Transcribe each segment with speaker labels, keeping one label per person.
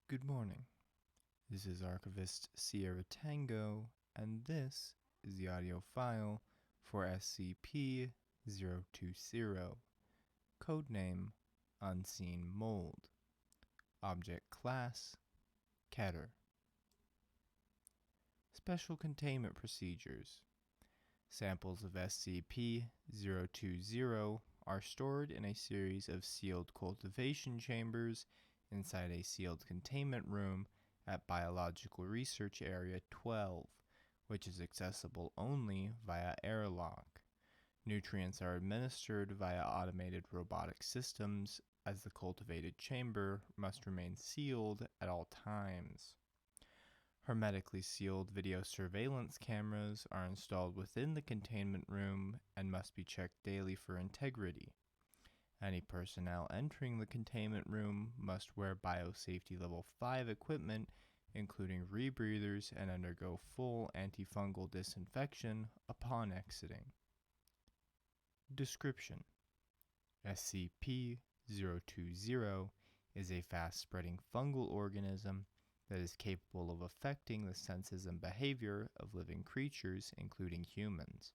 Speaker 1: Good morning. This is Archivist Sierra Tango, and this is the audio file for SCP-020, codename Unseen Mold, Object Class Keter. Special Containment Procedures. Samples of SCP-020 are stored in a series of sealed cultivation chambers inside a sealed containment room at Biological Research Area 12, which is accessible only via airlock. Nutrients are administered via automated robotic systems, as the cultivated chamber must remain sealed at all times. Hermetically sealed video surveillance cameras are installed within the containment room and must be checked daily for integrity. Any personnel entering the containment room must wear Biosafety Level 5 equipment, including rebreathers, and undergo full antifungal disinfection upon exiting. Description: SCP-020 is a fast-spreading fungal organism that is capable of affecting the senses and behavior of living creatures, including humans.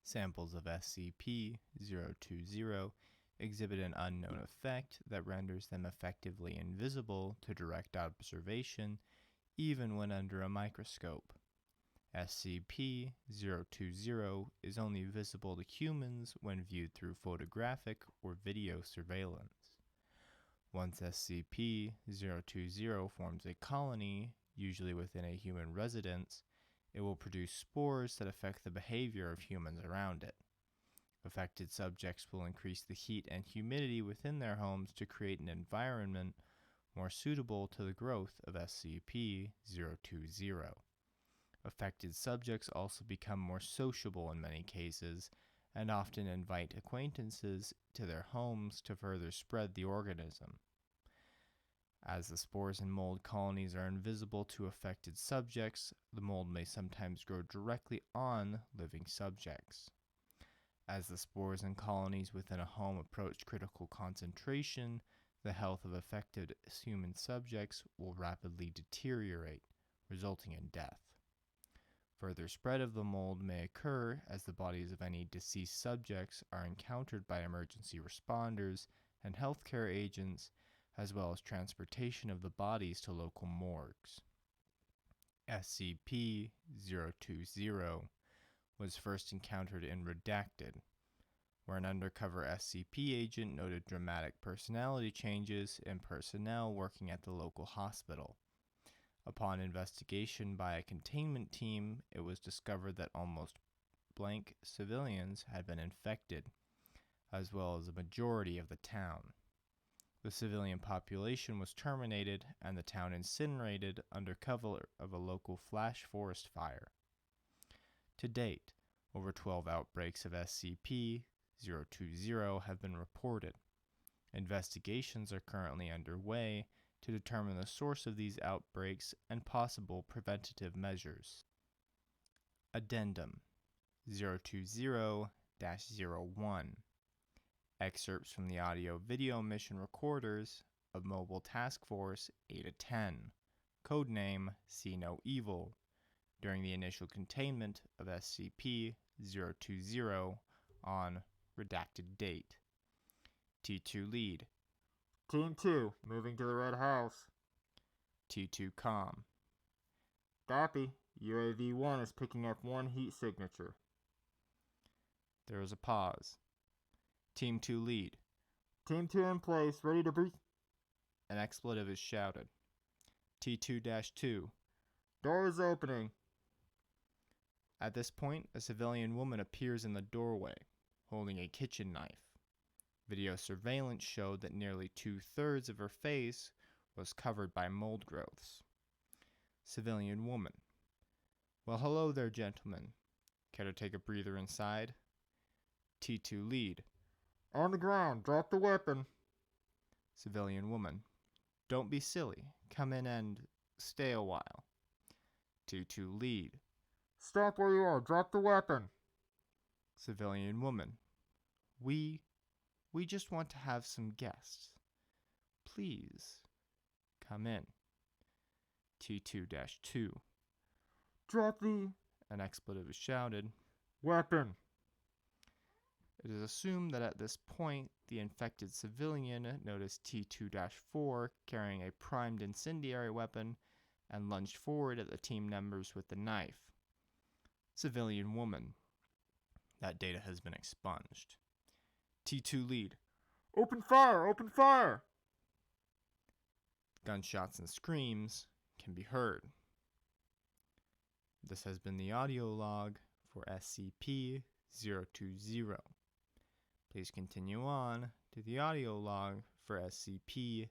Speaker 1: Samples of SCP-020 exhibit an unknown effect that renders them effectively invisible to direct observation, even when under a microscope. SCP-020 is only visible to humans when viewed through photographic or video surveillance. Once SCP-020 forms a colony, usually within a human residence, it will produce spores that affect the behavior of humans around it. Affected subjects will increase the heat and humidity within their homes to create an environment more suitable to the growth of SCP-020. Affected subjects also become more sociable in many cases, and often invite acquaintances to their homes to further spread the organism. As the spores in mold colonies are invisible to affected subjects, the mold may sometimes grow directly on living subjects. As the spores and colonies within a home approach critical concentration, the health of affected human subjects will rapidly deteriorate, resulting in death. Further spread of the mold may occur as the bodies of any deceased subjects are encountered by emergency responders and healthcare agents, as well as transportation of the bodies to local morgues. SCP-020 was first encountered in Redacted, where an undercover SCP agent noted dramatic personality changes in personnel working at the local hospital. Upon investigation by a containment team, it was discovered that almost blank civilians had been infected, as well as a majority of the town. The civilian population was terminated and the town incinerated under cover of a local flash forest fire. To date, over 12 outbreaks of SCP-020 have been reported. Investigations are currently underway to determine the source of these outbreaks and possible preventative measures. Addendum 020-01. Excerpts from the audio-video mission recorders of Mobile Task Force 8-10, codename See No Evil, during the initial containment of SCP-020 on redacted date. T2 Lead.
Speaker 2: Team 2, moving to the Red House.
Speaker 1: T2 Com.
Speaker 2: Copy. UAV 1 is picking up one heat signature.
Speaker 1: There is a pause. Team 2 Lead.
Speaker 2: Team 2 in place, ready to breach.
Speaker 1: An expletive is shouted. T2-2.
Speaker 2: Door is opening.
Speaker 1: At this point, a civilian woman appears in the doorway, holding a kitchen knife. Video surveillance showed that nearly 2/3 of her face was covered by mold growths. Civilian woman. Well, hello there, gentlemen. Care to take a breather inside? T2 Lead.
Speaker 2: On the ground, drop the weapon.
Speaker 1: Civilian woman. Don't be silly. Come in and stay a while. T2 Lead.
Speaker 2: Stop where you are, drop the weapon.
Speaker 1: Civilian woman. We just want to have some guests. Please, Come in. T2-2.
Speaker 2: Drop the
Speaker 1: An expletive is shouted.
Speaker 2: weapon.
Speaker 1: It is assumed that at this point, the infected civilian noticed T2-4 carrying a primed incendiary weapon and lunged forward at the team members with the knife. Civilian woman. That data has been expunged. T2 lead.
Speaker 2: Open fire! Open fire!
Speaker 1: Gunshots and screams can be heard. This has been the audio log for SCP-020. Please continue on to the audio log for SCP-021.